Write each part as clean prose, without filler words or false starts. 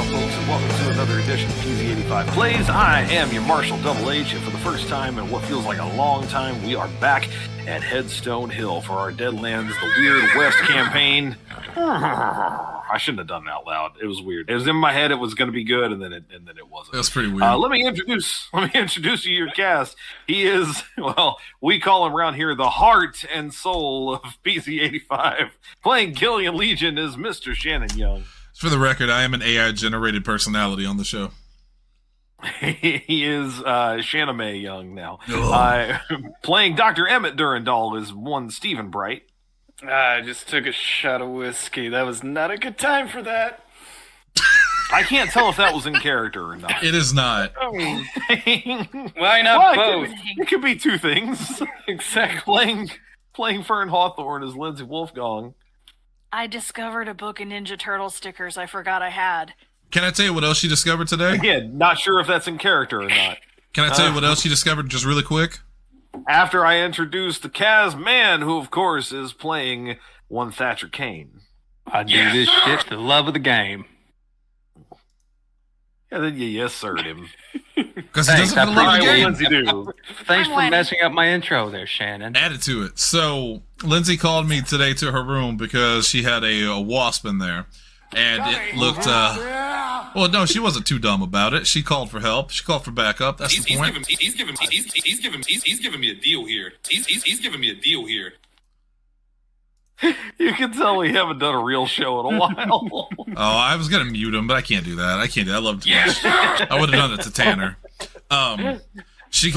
folks, and welcome to another edition of PZ85 Plays. I am your Marshal Double H, and for the first time in what feels like a long time, we are back at Headstone Hill for our Deadlands, the Weird West campaign. I shouldn't have done it out loud. It was weird. It was in my head. It was going to be good, and then it wasn't. That's pretty weird. Let me introduce you to your cast. He is, well, we call him around here the heart and soul of PZ85. Playing Gillian Legion is Mr. Shannon Young. For the record, I am an AI-generated personality on the show. He is Shannon May Young now. Oh. Playing Dr. Emmett Durandal is one Stephen Bright. I just took a shot of whiskey. That was not a good time for that. I can't tell if that was in character or not. It is not. Why not both? It could be two things. Exactly. Playing Fern Hawthorne is Lindsay Wolfgang. I discovered a book of Ninja Turtle stickers I forgot I had. Can I tell you what else you discovered today? Again, not sure if that's in character or not. Can I tell you what else you discovered just really quick? After I introduce the Kaz Man, who of course is playing one Thatcher Kane. I do this shit for the love of the game. Yeah, then you yes-sir'd him. Because he doesn't love the What game. Lindsay do? Thanks for messing up my intro there, Shannon. Add it to it. So, Lindsay called me today to her room because she had a wasp in there. And it looked, well, no, she wasn't too dumb about it. She called for help. She called for backup. That's the point. He's giving me a deal here. He's giving me a deal here. You can tell we haven't done a real show in a while. Oh, I was going to mute him, but I can't do that. I love it too much. I would have done it to Tanner. So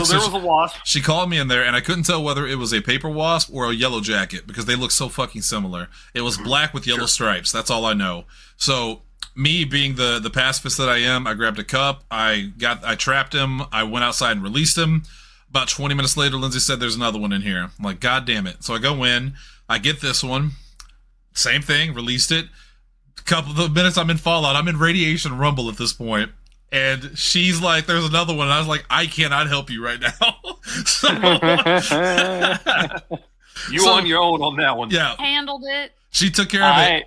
there was a wasp. She called me in there, and I couldn't tell whether it was a paper wasp or a yellow jacket because they look so fucking similar. It was black with yellow stripes. That's all I know. So me being the pacifist that I am, I grabbed a cup. I trapped him. I went outside and released him. About 20 minutes later, Lindsay said, "There's another one in here." I'm like, God damn it! So I go in. I get this one. Same thing. Released it. A couple of minutes, I'm in Fallout. I'm in Radiation Rumble at this point. And she's like, "There's another one." And I was like, "I cannot help you right now." You on your own on that one. Yeah. Handled it. She took care of it.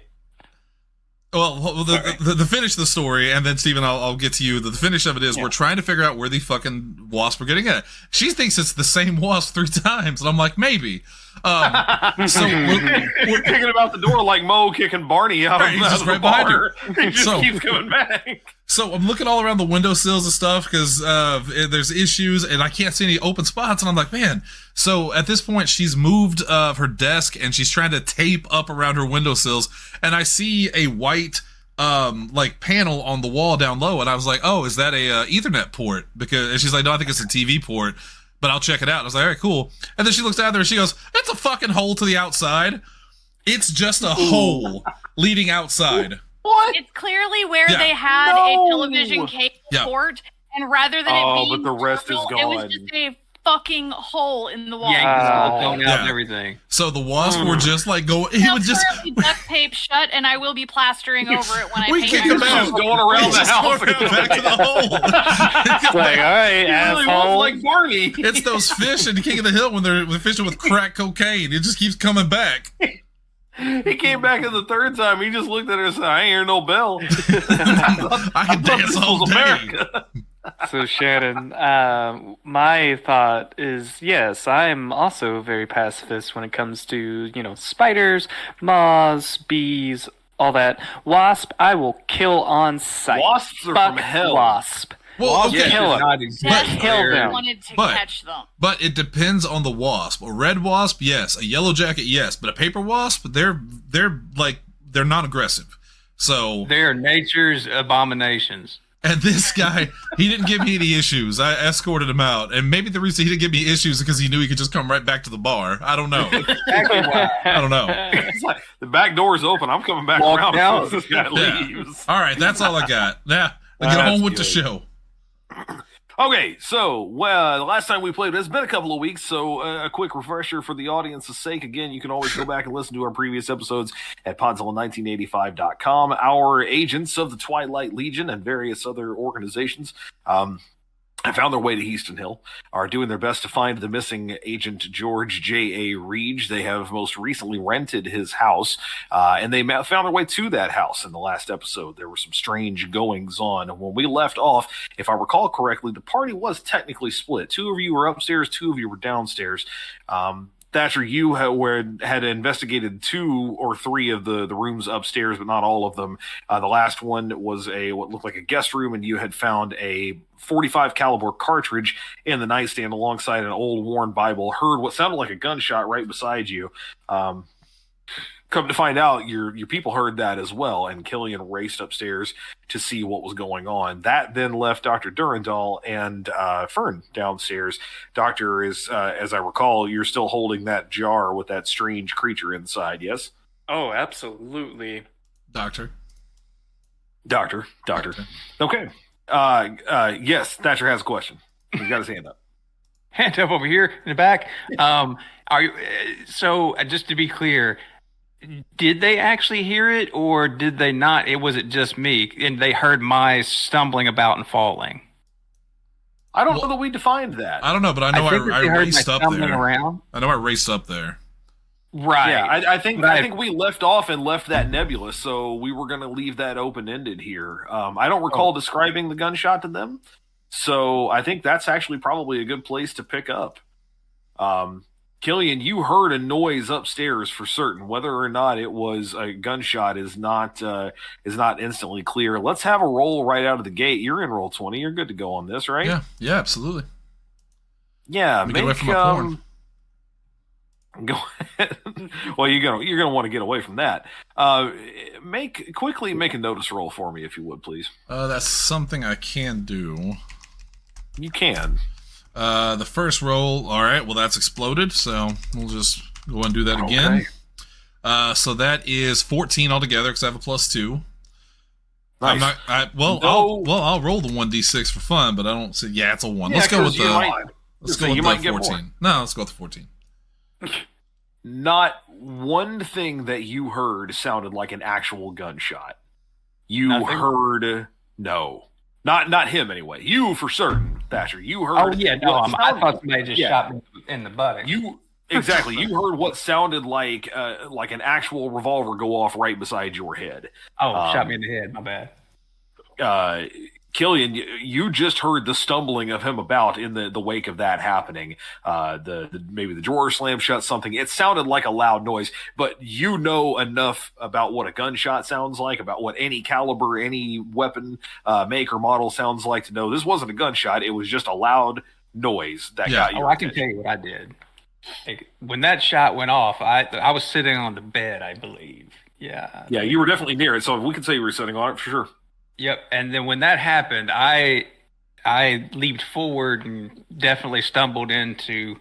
Well, the finish of the story, and then, Steven, I'll get to you. The finish of it is we're trying to figure out where the fucking wasp are getting at. She thinks it's the same wasp 3 times, and I'm like, maybe. So we're kicking about the door like Mo kicking Barney out of just the right behind bar. her. He just keeps coming back. So I'm looking all around the windowsills and stuff because there's issues, and I can't see any open spots, and I'm like, man. So at this point, she's moved her desk, and she's trying to tape up around her windowsills, and I see a white like panel on the wall down low, and I was like, oh, is that a Ethernet port? And she's like, no, I think it's a TV port, but I'll check it out. And I was like, all right, cool. And then she looks down there and she goes, it's a fucking hole to the outside. It's just a hole leading outside. What? It's clearly where they had a television cable port, and rather than it being but the rest is gone. it was just a fucking hole in the wall. Going out and everything. So the wasp were just like going. It Now, would just duct tape shut, and I will be plastering over it when I we paint kick my him out. Just going around the house. Back to the hole. Like, all right, Really was asshole. like Barney. It's those fish in King of the Hill when they're fishing with crack cocaine. It just keeps coming back. He came back in the third time. He just looked at her and said, I ain't hear no bell. I can dance all day. America. So, Shannon, my thought is, yes, I'm also very pacifist when it comes to, spiders, moths, bees, all that. Wasp, I will kill on sight. Wasps are Fuck from hell. Wasp. Well, okay. Kill them. Desperately them. wanted to But- catch them. But it depends on the wasp. A red wasp, yes. A yellow jacket, yes. But a paper wasp, they're non-aggressive. So They're nature's abominations. and this guy, he didn't give me any issues. I escorted him out, and maybe the reason he didn't give me issues is because he knew he could just come right back to the bar. I don't know. I don't know. It's like, the back door's open. I'm coming back Walk around down. as soon as this guy Yeah. leaves. All right, that's all I got. Now, get That's on with the good. show. Okay, so the last time we played, it's been a couple of weeks, so a quick refresher for the audience's sake. Again, you can always go back and listen to our previous episodes at podzilla1985.com. Our agents of the Twilight Legion and various other organizations have found their way to Heaston Hill, are doing their best to find the missing Agent George J.A. Reed. They have most recently rented his house, and they found their way to that house in the last episode. There were some strange goings on. And when we left off, if I recall correctly, the party was technically split. 2 of you were upstairs, 2 of you were downstairs. Thatcher, you had investigated 2 or 3 of the rooms upstairs, but not all of them. The last one was what looked like a guest room, and you had found a .45 caliber cartridge in the nightstand alongside an old worn Bible. Heard what sounded like a gunshot right beside you. Come to find out, your people heard that as well, and Killian raced upstairs to see what was going on. That then left Dr. Durandal and Fern downstairs. Doctor is, as I recall, you're still holding that jar with that strange creature inside, yes? Oh, absolutely. Doctor. Okay. Yes, Thatcher has a question. He's got his hand up. Hand up over here in the back. Are you? So just to be clear, did they actually hear it, or did they not? Was it just me, and they heard my stumbling about and falling? I don't know that we defined that. I don't know, but I know I raced up there. Around. I know I raced up there. Right. Yeah, I think we left off and left that nebulous, so we were going to leave that open-ended here. I don't recall describing the gunshot to them, so I think that's actually probably a good place to pick up. Killian, you heard a noise upstairs for certain. Whether or not it was a gunshot is not instantly clear. Let's have a roll right out of the gate. You're in roll 20. You're good to go on this, right? Yeah, absolutely. Yeah, get away from my porn. Go ahead. Well, you're gonna want to get away from that. Make a notice roll for me, if you would, please. That's something I can do. You can. The first roll, all right, well, that's exploded, so we'll just go and do that again. So that is 14 altogether, because I have a +2. Nice. I'll roll the 1d6 for fun, but I don't see. Yeah, it's a 1. Let's go with the 14. No, let's go with the 14. Not one thing that you heard sounded like an actual gunshot. You heard no. Not him anyway. You for certain, Thatcher. You heard. Oh yeah, no. I thought somebody just shot me in the butt. You exactly. You heard what sounded like an actual revolver go off right beside your head. Oh, shot me in the head. My bad. Killian, you just heard the stumbling of him about in the wake of that happening. Maybe the drawer slammed shut, something. It sounded like a loud noise, but you know enough about what a gunshot sounds like, about what any caliber, any weapon make or model sounds like to know this wasn't a gunshot. It was just a loud noise that got you. I can tell you what I did. When that shot went off, I was sitting on the bed, I believe. Yeah. Yeah, you were definitely near it, so we can say you were sitting on it for sure. Yep, and then when that happened, I leaped forward and definitely stumbled into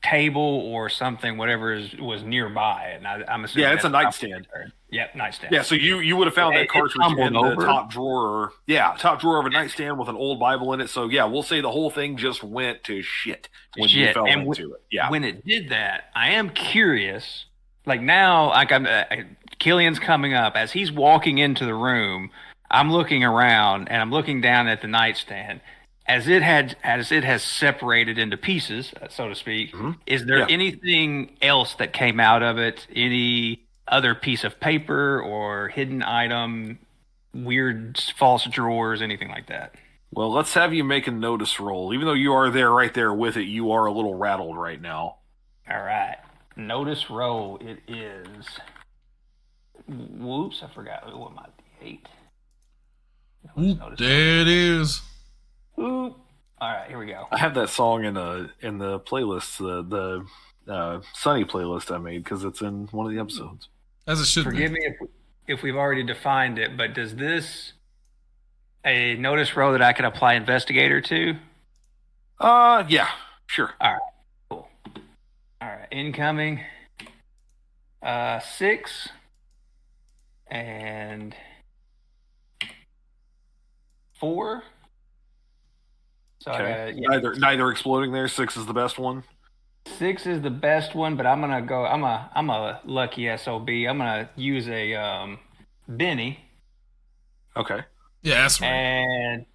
table or something, whatever was nearby, and I'm assuming. Yeah, it's a nightstand. Yep, nightstand. Yeah, so you would have found that cartridge in the top drawer. Yeah, top drawer of a nightstand with an old Bible in it. So yeah, we'll say the whole thing just went to shit when you fell into it. Yeah, when it did that, I am curious. Like now, Killian's coming up as he's walking into the room. I'm looking around and I'm looking down at the nightstand as it has separated into pieces, so to speak. Mm-hmm. Is there anything else that came out of it? Any other piece of paper or hidden item, weird false drawers, anything like that? Well, let's have you make a notice roll. Even though you are right there with it, you are a little rattled right now. All right. Notice roll. It is. Whoops, I forgot. What am I? 8. There it is. Oop. All right, here we go. I have that song in the playlist, the Sunny playlist I made, because it's in one of the episodes. As it should be. Forgive me if we've already defined it, but does this a notice row that I could apply investigator to? Yeah, sure. All right, cool. All right, incoming. 6 and 4. So okay. Neither exploding there. 6 is the best one. 6 is the best one, but I'm gonna go. I'm a lucky SOB. I'm gonna use a Benny. Okay. Yeah, that's right. And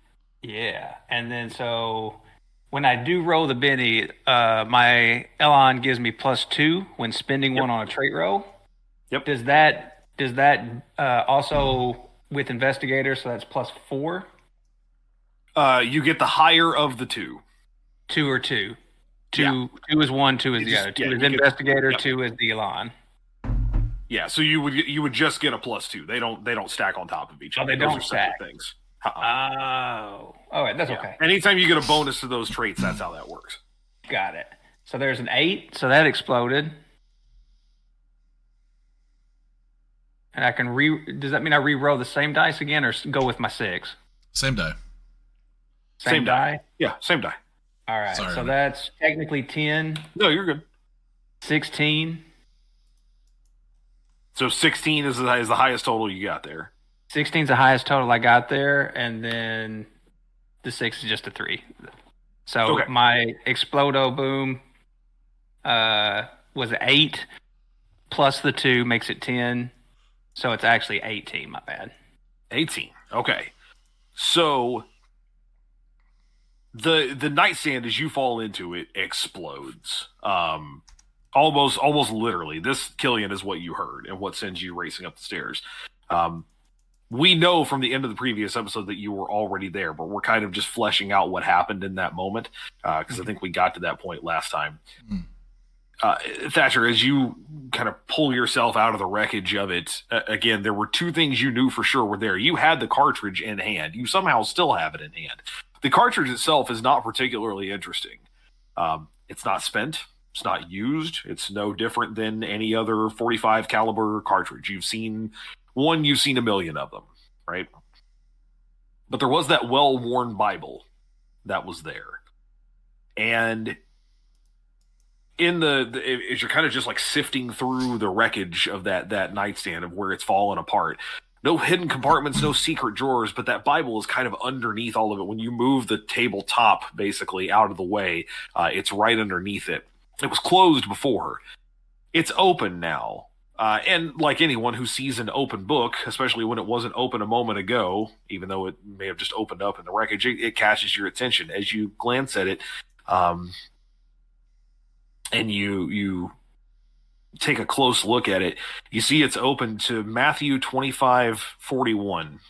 Yeah, and then so when I do roll the Benny, my Elon gives me +2 when spending one on a trait roll. Yep. Does that also with investigator? So that's +4. You get the higher of the two. 2 or 2. Two is one, 2 is the other. 2 is investigator, 2 is the Elon. Yeah, so you would just get a +2. They don't stack on top of each other. They don't stack things. Oh, all right, that's okay. Anytime you get a bonus to those traits, that's how that works. Got it. So there's an 8, so that exploded. And I can does that mean I re-roll the same dice again or go with my 6? Same die. Same die? Yeah, same die. All right, Sorry, so man. that's technically 10. No, you're good. 16. So 16 is the highest total you got there. 16 is the highest total I got there, and then the 6 is just a 3. So my Explodo Boom was 8, plus the 2 makes it 10. So it's actually 18, my bad. 18. Okay. So the nightstand, as you fall into it, explodes. Almost literally. This, Killian, is what you heard and what sends you racing up the stairs. We know from the end of the previous episode that you were already there, but we're kind of just fleshing out what happened in that moment because I think we got to that point last time. Thatcher, as you kind of pull yourself out of the wreckage of it, again, there were 2 things you knew for sure were there. You had the cartridge in hand. You somehow still have it in hand. The cartridge itself is not particularly interesting. It's not spent. It's not used. It's no different than any other 45 caliber cartridge. You've seen a million of them, right? But there was that well-worn Bible that was there. And as you're kind of just like sifting through the wreckage of that nightstand of where it's fallen apart, no hidden compartments, no secret drawers, but that Bible is kind of underneath all of it. When you move the tabletop basically out of the way, it's right underneath it. It was closed before. It's open now. And like anyone who sees an open book, especially when it wasn't open a moment ago, even though it may have just opened up in the wreckage, it catches your attention. As you glance at it, and you take a close look at it, you see it's open to Matthew 25:41,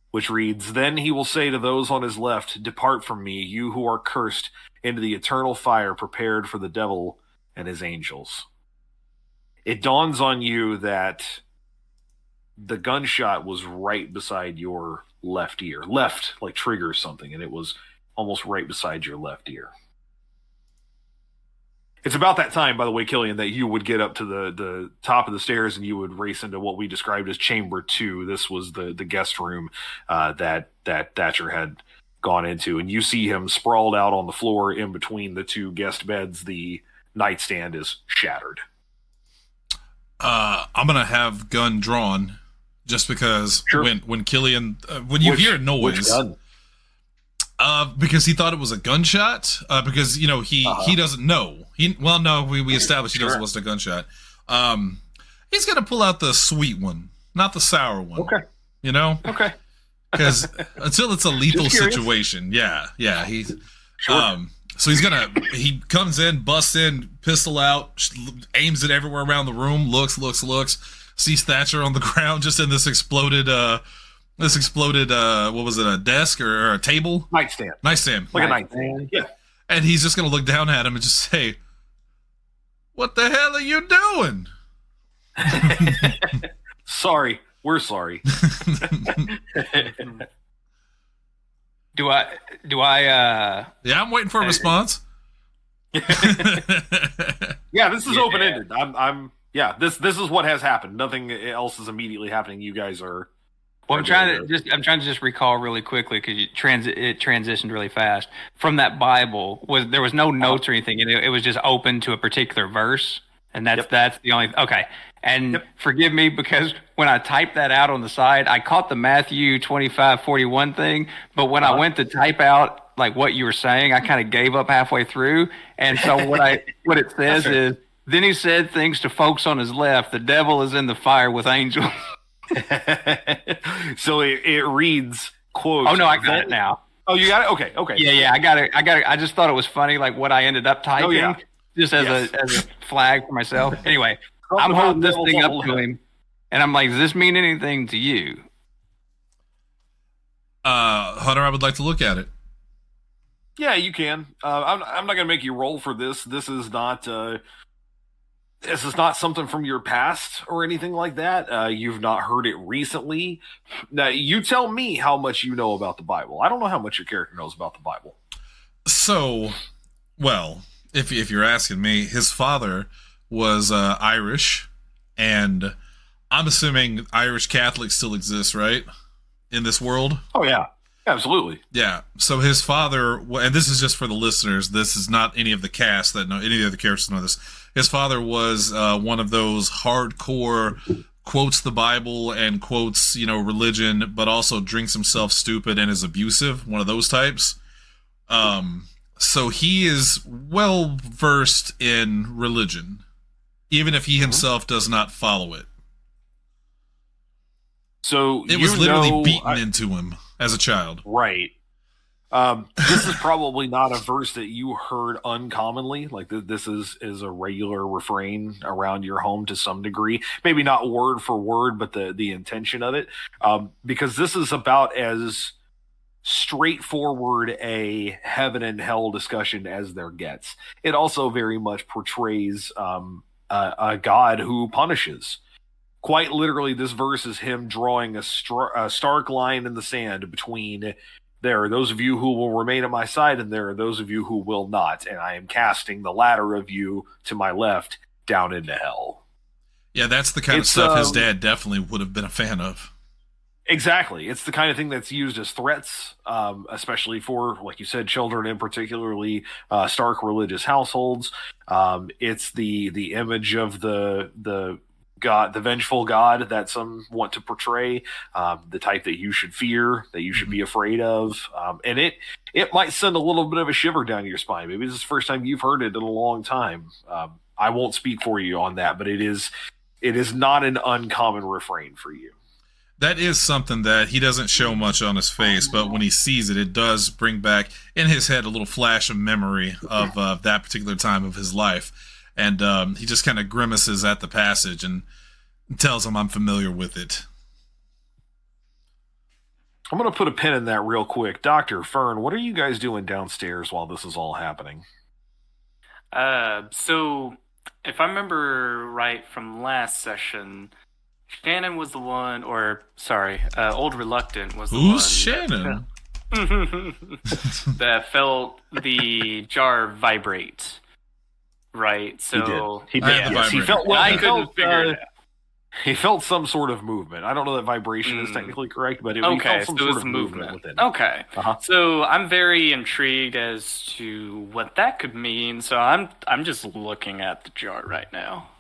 which reads, "Then he will say to those on his left, 'Depart from me, you who are cursed, into the eternal fire prepared for the devil and his angels.'" It dawns on you that the gunshot was right beside your left ear. Left, like triggers something, and it was almost right beside your left ear. It's about that time, by the way, Killian, that you would get up to the top of the stairs and you would race into what we described as Chamber 2. This was the guest room that Thatcher had gone into. And you see him sprawled out on the floor in between the 2 guest beds. The nightstand is shattered. I'm going to have gun drawn just because Sure. when Killian, when you hear a noise... Which gun? Because he thought it was a gunshot. Because he doesn't know. We established he doesn't listen to gunshot. He's gonna pull out the sweet one, not the sour one. Okay. Okay. Because until it's a lethal situation, yeah. He's Sure. so he comes in, busts in, pistol out, aims it everywhere around the room, looks, sees Thatcher on the ground, just in this exploded. What was it, a desk or a table? Nightstand. Like a nightstand. Yeah. And he's just going to look down at him and just say, "What the hell are you doing?" Sorry. We're sorry. Do I Yeah, I'm waiting for a response. Yeah, this is open-ended. This is what has happened. Nothing else is immediately happening. You guys are... Well, I'm trying to just recall really quickly because it transitioned really fast from that Bible. There was no notes or anything. It was just open to a particular verse, and that's the only. Okay, and forgive me because when I typed that out on the side, I caught the Matthew 25:41 thing, but when I went to type out like what you were saying, I kind of gave up halfway through, and so what it says is, "Then he said things to folks on his left. The devil is in the fire with angels." So it reads, quote... Oh, no, I got it now. Oh, you got it? Okay. Yeah, I got it. I just thought it was funny, like what I ended up typing, just as a flag for myself. Anyway, I'm holding this thing up to him, and I'm like, does this mean anything to you? Hunter, I would like to look at it. Yeah, you can. I'm not going to make you roll for this. This is not something from your past or anything like that. You've not heard it recently. Now, you tell me how much you know about the Bible. I don't know how much your character knows about the Bible. So, well, if you're asking me, his father was Irish, and I'm assuming Irish Catholics still exist, right? In this world? Oh, yeah. Absolutely. Yeah. So his father, and this is just for the listeners, this is not any of the cast that know, any of the characters know this. His father was one of those hardcore quotes the Bible and quotes, religion, but also drinks himself stupid and is abusive, one of those types. So he is well versed in religion, even if he himself does not follow it. So it was literally beaten into him as a child. Right. This is probably not a verse that you heard uncommonly. Like this is a regular refrain around your home to some degree. Maybe not word for word, but the intention of it. Because this is about as straightforward a heaven and hell discussion as there gets. It also very much portrays a God who punishes. Quite literally, this verse is him drawing a stark line in the sand between there are those of you who will remain at my side and there are those of you who will not. And I am casting the latter of you to my left down into hell. Yeah, that's the kind of stuff his dad definitely would have been a fan of. Exactly. It's the kind of thing that's used as threats, especially for, like you said, children and particularly stark religious households. It's the image of the God, the vengeful God that some want to portray, the type that you should fear, that you should be afraid of. And it might send a little bit of a shiver down your spine. Maybe this is the first time you've heard it in a long time. I won't speak for you on that, but it is not an uncommon refrain for you. That is something that he doesn't show much on his face, but when he sees it, it does bring back in his head a little flash of memory of that particular time of his life. And he just kind of grimaces at the passage and tells him I'm familiar with it. I'm going to put a pin in that real quick. Dr. Fern, what are you guys doing downstairs while this is all happening? So, if I remember right from last session, Shannon was the one, Old Reluctant was the one. Who's Shannon? That felt the jar vibrate. Right, so he did. Yes, he felt. Well, I couldn't figure it out. He felt some sort of movement. I don't know that vibration is technically correct, but he felt some sort of movement within. Okay, so I'm very intrigued as to what that could mean. So I'm just looking at the jar right now.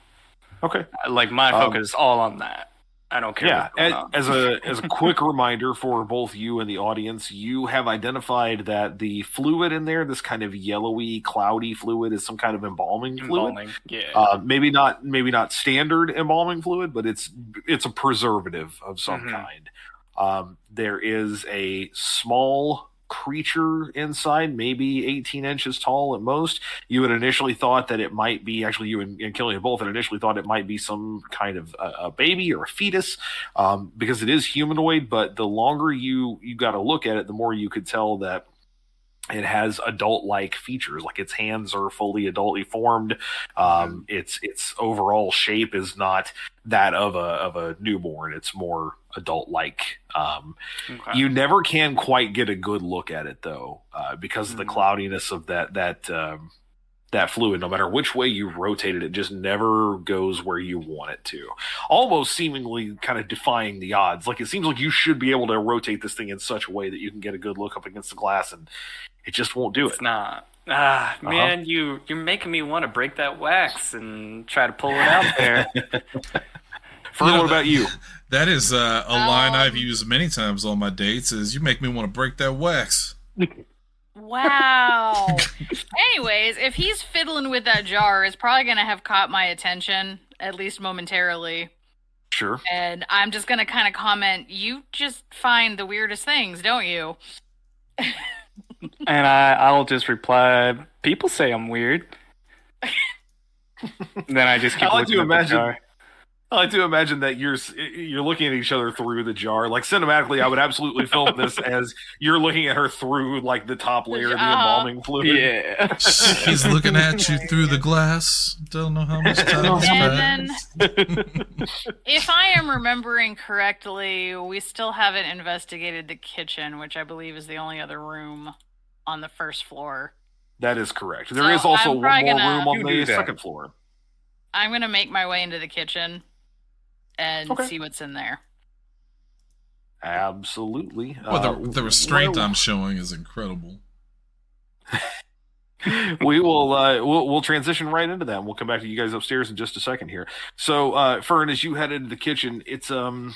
Okay, like my focus is all on that. I don't care. Yeah, as a quick reminder for both you and the audience, you have identified that the fluid in there, this kind of yellowy, cloudy fluid, is some kind of embalming fluid. Yeah. Maybe not standard embalming fluid, but it's a preservative of some kind. There is a small creature inside, maybe 18 inches tall at most. You had initially thought that it might be, actually you and Killian both had initially thought it might be some kind of a baby or a fetus, because it is humanoid, but the longer you got to look at it, the more you could tell that it has adult-like features, like its hands are fully adultly formed. Its overall shape is not that of a newborn. It's more adult-like. You never can quite get a good look at it though, because of the cloudiness of that fluid. No matter which way you rotate it, it just never goes where you want it to. Almost seemingly kind of defying the odds. Like it seems like you should be able to rotate this thing in such a way that you can get a good look up against the glass, and it just won't do it. It's not. Man, you're making me want to break that wax and try to pull it out there. Fern, what about you? That is a line I've used many times on my dates, is you make me want to break that wax. Wow. Anyways, if he's fiddling with that jar, it's probably going to have caught my attention, at least momentarily. Sure. And I'm just going to kind of comment, you just find the weirdest things, don't you? And I'll just reply, people say I'm weird. Then I just keep I like looking to at the imagine. jar. I like to imagine that you're looking at each other through the jar. Like cinematically, I would absolutely film this as you're looking at her through like the top layer of the embalming fluid. Yeah. He's looking at you through the glass. Don't know how much time has And passed. if I am remembering correctly, we still haven't investigated the kitchen, which I believe is the only other room on the first floor. That is correct. There So is also I'm one probably more gonna- room on You the do that. second floor. I'm gonna make my way into the kitchen and Okay. see what's in there. Absolutely. Well, the restraint well, I'm showing is incredible. we will we'll transition right into that. And we'll come back to you guys upstairs in just a second here. So, Fern, as you head into the kitchen, it's a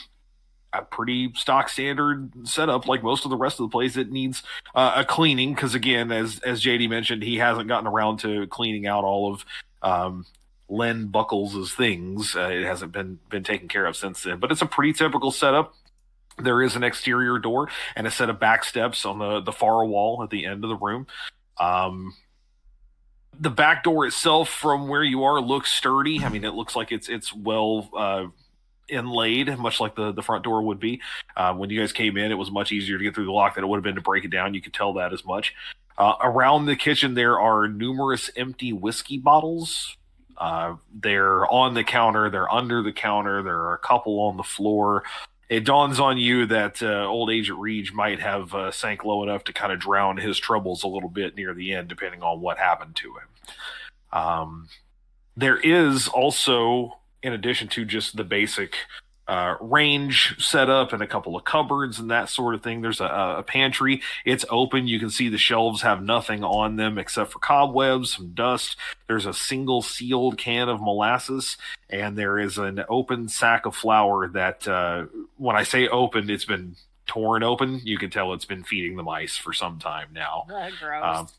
pretty stock standard setup, like most of the rest of the place. It needs a cleaning because, again, as JD mentioned, he hasn't gotten around to cleaning out all of Len Buckles' things. It hasn't been taken care of since then. But it's a pretty typical setup. There is an exterior door and a set of back steps on the far wall at the end of the room. The back door itself, from where you are, looks sturdy. I mean, it looks like it's well inlaid, much like the front door would be. When you guys came in, it was much easier to get through the lock than it would have been to break it down. You could tell that as much. Around the kitchen, there are numerous empty whiskey bottles. They're on the counter. They're under the counter. There are a couple on the floor. It dawns on you that old Agent Reed might have sank low enough to kind of drown his troubles a little bit near the end, depending on what happened to him. There is also, in addition to just the basic range setup and a couple of cupboards and that sort of thing, there's a pantry. It's open. You can see the shelves have nothing on them except for cobwebs, some dust. There's a single sealed can of molasses, and there is an open sack of flour that, when I say open, it's been torn open. You can tell it's been feeding the mice for some time now. Gross.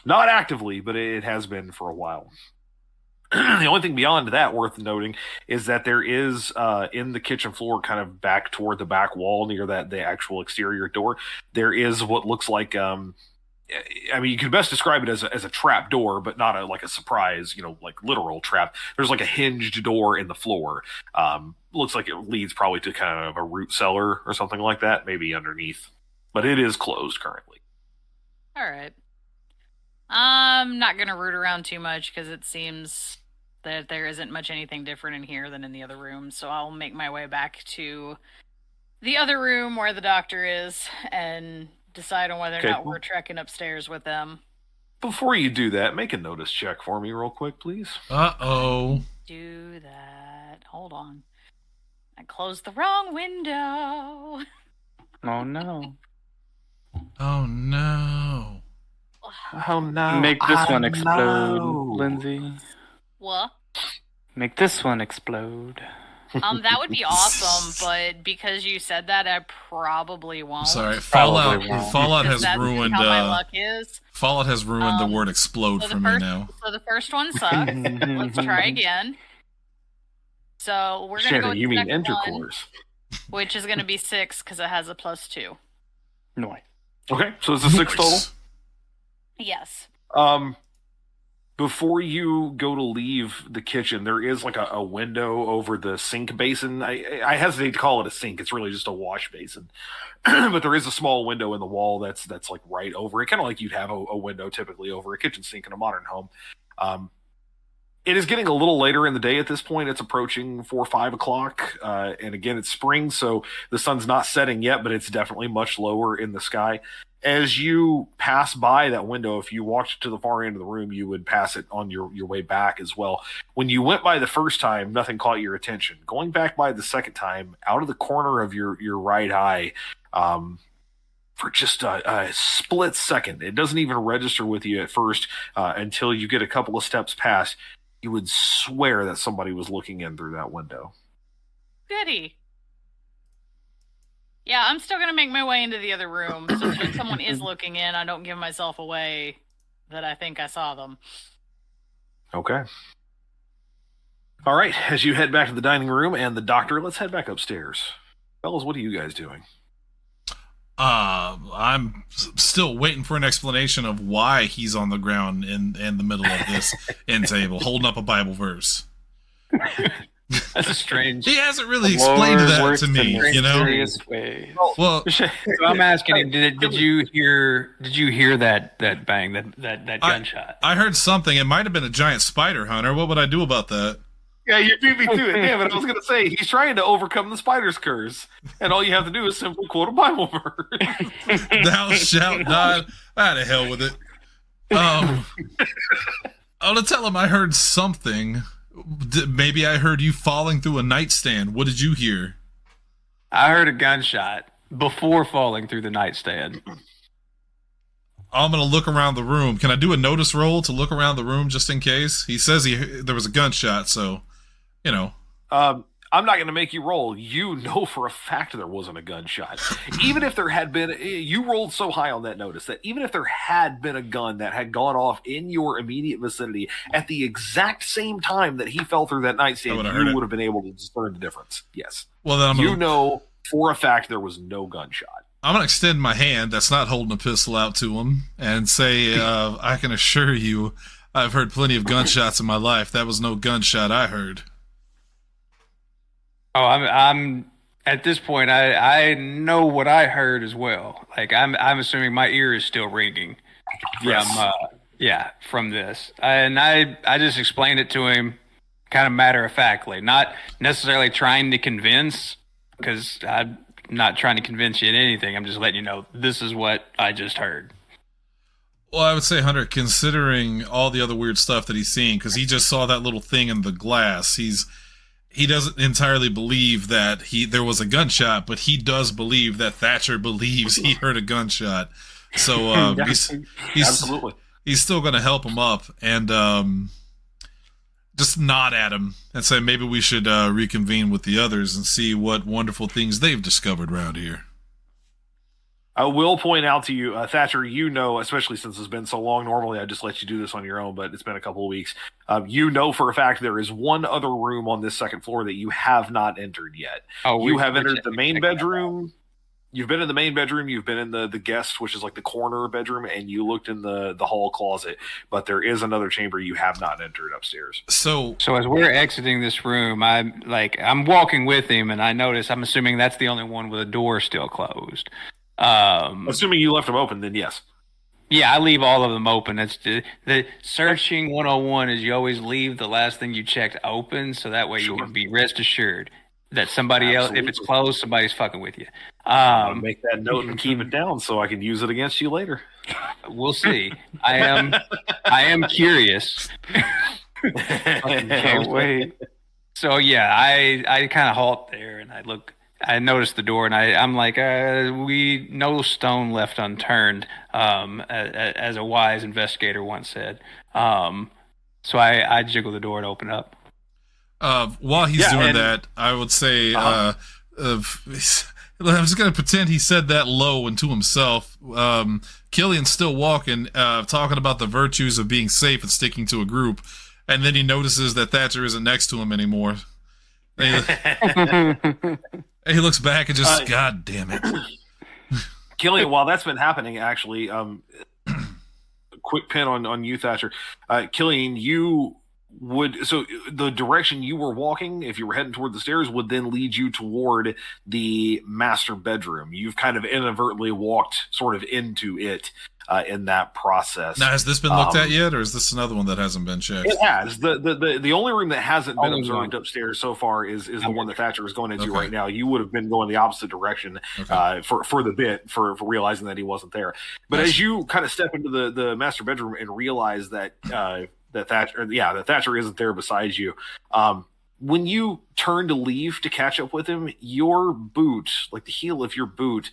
Not actively, but it has been for a while. The only thing beyond that worth noting is that there is in the kitchen floor, kind of back toward the back wall near the actual exterior door, there is what looks like I mean, you could best describe it as a trap door, but not like a surprise, like literal trap. There's like a hinged door in the floor. Looks like it leads probably to kind of a root cellar or something like that, maybe underneath, but it is closed currently. All right. I'm not going to root around too much because it seems that there isn't much anything different in here than in the other room. So I'll make my way back to the other room where the doctor is and decide on whether or not we're trekking upstairs with them. Before you do that, make a notice check for me real quick, please. Uh-oh. Do that. Hold on. I closed the wrong window. Oh no. Oh, no. Oh no. Make this one no. explode, Lindsay. What? Make this one explode. That would be awesome, but because you said that, I probably won't. Sorry, Probably won't. Fallout Because has that's ruined how my luck is. Fallout has ruined the word explode So for me now. So the first one sucks. Let's try again. So we're gonna go with You the mean second one, intercourse? which is gonna be 6 because it has a +2. No. Okay, so it's a 6 total. Nice. Yes. Before you go to leave the kitchen, there is like a window over the sink basin. I hesitate to call it a sink. It's really just a wash basin. But there is a small window in the wall that's like right over it, kind of like you'd have a window typically over a kitchen sink in a modern home. It is getting a little later in the day at this point. It's approaching 4 or 5 o'clock. And again, it's spring, so the sun's not setting yet, but it's definitely much lower in the sky. As you pass by that window, if you walked to the far end of the room, you would pass it on your way back as well. When you went by the first time, nothing caught your attention. Going back by the second time, out of the corner of your right eye, for just a split second, it doesn't even register with you at first until you get a couple of steps past. You would swear that somebody was looking in through that window. Goody. Yeah, I'm still gonna make my way into the other room, so when someone is looking in, I don't give myself away that I think I saw them. Okay. All right, as you head back to the dining room and the doctor, let's head back upstairs. Fellas, what are you guys doing? I'm still waiting for an explanation of why he's on the ground in the middle of this end table, holding up a Bible verse. That's a strange. He hasn't really explained that to me, you know. Way. Well, So I'm asking him, did you hear that bang, that gunshot? I heard something. It might have been a giant spider, Hunter. What would I do about that? Yeah, you beat me to it. Damn it. I was going to say, he's trying to overcome the spider's curse. And all you have to do is simply quote a Bible verse. Thou shalt not. To hell with it. I'm going to tell him I heard something. Maybe I heard you falling through a nightstand. What did you hear? I heard a gunshot before falling through the nightstand. I'm going to look around the room. Can I do a notice roll to look around the room just in case? He says there was a gunshot, so, you know. I'm not going to make you roll. You know for a fact there wasn't a gunshot. Even if there had been, you rolled so high on that notice that even if there had been a gun that had gone off in your immediate vicinity at the exact same time that he fell through that nightstand, you would have been able to discern the difference. Yes. Well, then you know for a fact there was no gunshot. I'm going to extend my hand that's not holding a pistol out to him and say, I can assure you I've heard plenty of gunshots in my life. That was no gunshot I heard. Oh, I'm at this point. I know what I heard as well. Like I'm assuming my ear is still ringing from this, and I just explained it to him, kind of matter of factly, not necessarily trying to convince, because I'm not trying to convince you in anything. I'm just letting you know this is what I just heard. Well, I would say, Hunter, considering all the other weird stuff that he's seeing, because he just saw that little thing in the glass, he doesn't entirely believe that there was a gunshot, but he does believe that Thatcher believes he heard a gunshot. So Absolutely. He's still going to help him up and just nod at him and say maybe we should reconvene with the others and see what wonderful things they've discovered around here. I will point out to you, Thatcher, you know, especially since it's been so long, normally I just let you do this on your own, but it's been a couple of weeks. You know for a fact there is one other room on this second floor that you have not entered yet. You have entered the main bedroom. You've been in the main bedroom. You've been in the guest, which is like the corner bedroom, and you looked in the hall closet. But there is another chamber you have not entered upstairs. So as we're exiting this room, I'm walking with him, and I notice, I'm assuming that's the only one with a door still closed. Assuming you left them open, then yes. Yeah, I leave all of them open. It's the searching 101 is you always leave the last thing you checked open, so that way you can be rest assured that somebody else, if it's closed, somebody's fucking with you. I'll make that note and keep it down so I can use it against you later. We'll see. I am curious. Can't wait. So yeah, I kind of halt there and I noticed the door, and I'm like, we no stone left unturned, as a wise investigator once said. So I jiggle the door and open up. While he's doing that, I would say, I'm just going to pretend he said that low and to himself. Killian's still walking, talking about the virtues of being safe and sticking to a group, and then he notices that Thatcher isn't next to him anymore. He looks back and just, God damn it. Killian, while that's been happening, actually, quick pin on you, Thatcher. Killian, so the direction you were walking, if you were heading toward the stairs, would then lead you toward the master bedroom. You've kind of inadvertently walked sort of into it in that process. Now, has this been looked at yet, or is this another one that hasn't been checked? It has. The only room that hasn't been observed upstairs so far is the one that Thatcher is going into right now. You would have been going the opposite direction for the bit, for realizing that he wasn't there. But as you kind of step into the master bedroom and realize that that Thatcher isn't there beside you, when you turn to leave to catch up with him, your boot, like the heel of your boot,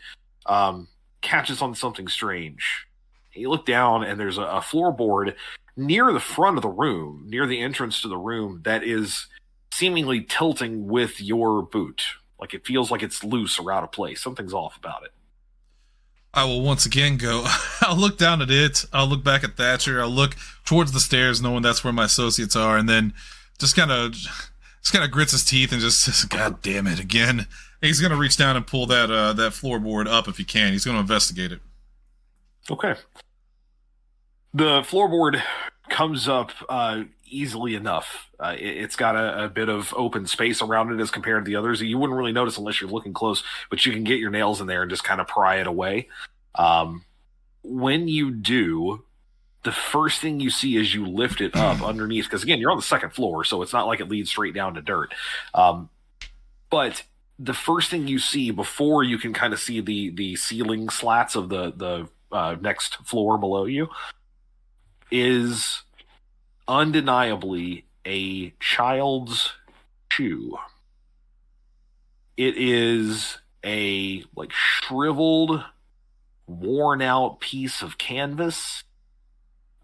catches on something strange. You look down, and there's a floorboard near the front of the room, near the entrance to the room, that is seemingly tilting with your boot. Like it feels like it's loose or out of place. Something's off about it. I will once again go. I'll look down at it. I'll look back at Thatcher. I'll look towards the stairs, knowing that's where my associates are, and then just kind of grits his teeth and just says, "God damn it again!" He's gonna reach down and pull that floorboard up if he can. He's gonna investigate it. Okay. The floorboard comes up easily enough. It's got a bit of open space around it as compared to the others. You wouldn't really notice unless you're looking close, but you can get your nails in there and just kind of pry it away. When you do, the first thing you see as you lift it up underneath, because again, you're on the second floor, so it's not like it leads straight down to dirt. But the first thing you see before you can kind of see the ceiling slats of the next floor below you is undeniably a child's shoe. It is a shriveled, worn out piece of canvas.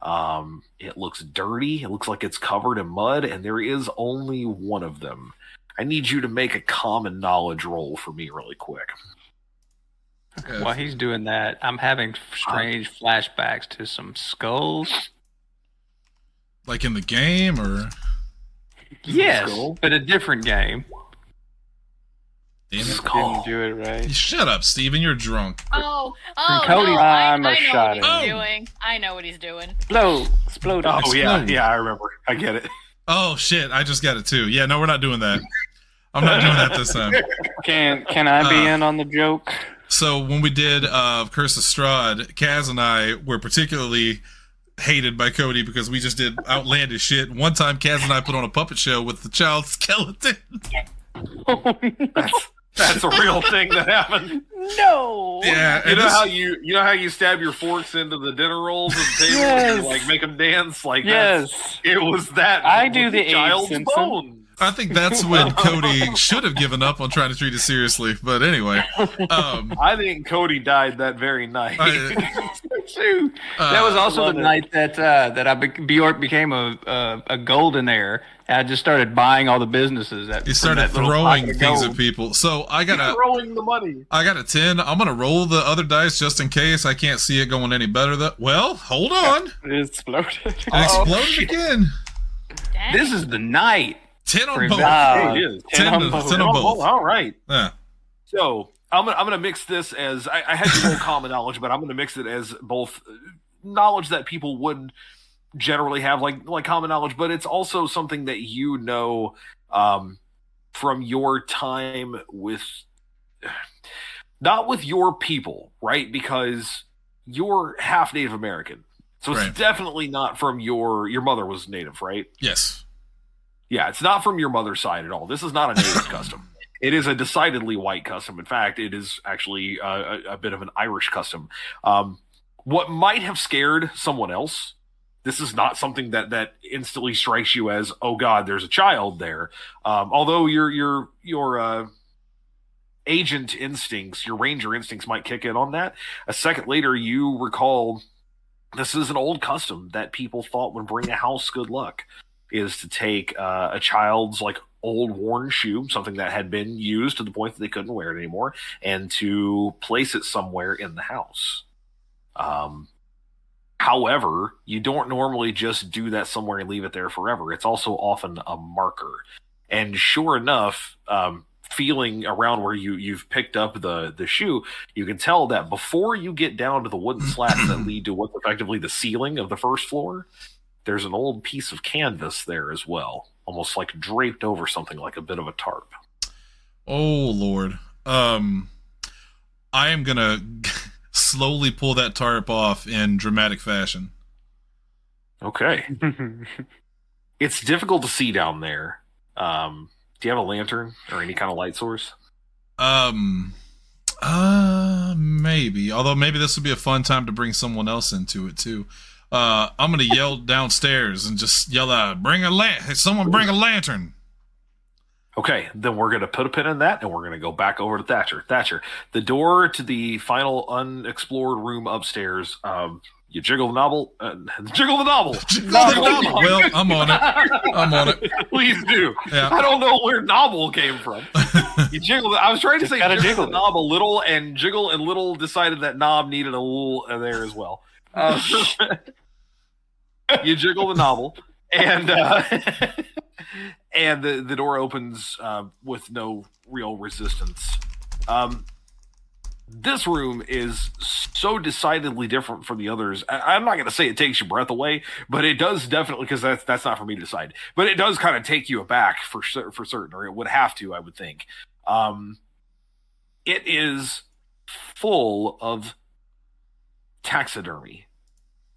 It looks dirty. It looks like it's covered in mud, and there is only one of them. I need you to make a common knowledge roll for me really quick. While he's doing that, I'm having strange flashbacks to some skulls. Like in the game, or? Yes, but a different game. Damn it. Didn't do it right. Shut up, Steven. You're drunk. Oh, Cody, no, I'm a I know shot what at he's him. doing. I know what he's doing. Explode. Oh, yeah, I remember. I get it. Oh, shit. I just got it, too. Yeah, no, we're not doing that. I'm not doing that this time. Can I be in on the joke? So when we did Curse of Strahd, Kaz and I were particularly hated by Cody because we just did outlandish shit. One time, Kaz and I put on a puppet show with the child skeleton. That's a real thing that happened. No. Yeah, You know how you stab your forks into the dinner rolls of the table and you make them dance? Yes. It was that. I do the Abe child's Simpson. bones. I think that's when Cody should have given up on trying to treat it seriously. But anyway, I think Cody died that very night. That was also the night that Bjork became a goldenaire. I just started buying all the businesses that he started throwing things at people. So throwing the money. I got a 10. I'm gonna roll the other dice just in case. I can't see it going any better. Well, hold on. It exploded. It exploded again. Dang. This is the night. 10 on both. It is. 10 on both. All right. Yeah. So I'm gonna mix this as I had to roll common knowledge, but I'm gonna mix it as both knowledge that people would generally have, like common knowledge, but it's also something that you know from your time with, not with your people, right? Because you're half Native American, so it's Right. definitely not from your mother was Native, right? Yes. Yeah, it's not from your mother's side at all. This is not a Native custom. It is a decidedly white custom. In fact, it is actually a bit of an Irish custom. What might have scared someone else, this is not something that instantly strikes you as, oh God, there's a child there. Although your agent instincts, your ranger instincts might kick in on that. A second later, you recall this is an old custom that people thought would bring a house good luck, is to take a child's old worn shoe, something that had been used to the point that they couldn't wear it anymore, and to place it somewhere in the house. However, you don't normally just do that somewhere and leave it there forever. It's also often a marker. And sure enough, feeling around where you've picked up the shoe, you can tell that before you get down to the wooden slats that lead to what's effectively the ceiling of the first floor, there's an old piece of canvas there as well, almost like draped over something like a bit of a tarp. Oh Lord. I am gonna slowly pull that tarp off in dramatic fashion. Okay. It's difficult to see down there. Do you have a lantern or any kind of light source? Maybe. Although maybe this would be a fun time to bring someone else into it too. I'm gonna yell downstairs and just yell out, someone bring a lantern. Okay, then we're going to put a pin in that, and we're going to go back over to Thatcher. Thatcher, the door to the final unexplored room upstairs, you jiggle the knob. Jiggle the knob. Well, I'm on it. Please do. Yeah. I don't know where knob came from. You jiggle. I was trying to say jiggle the knob a little, and Jiggle and Little decided that knob needed a little there as well. You jiggle the knob, and and the door opens with no real resistance. This room is so decidedly different from the others. I'm not going to say it takes your breath away, but it does definitely, because that's not for me to decide. But it does kind of take you aback for certain, or it would have to, I would think. It is full of taxidermy.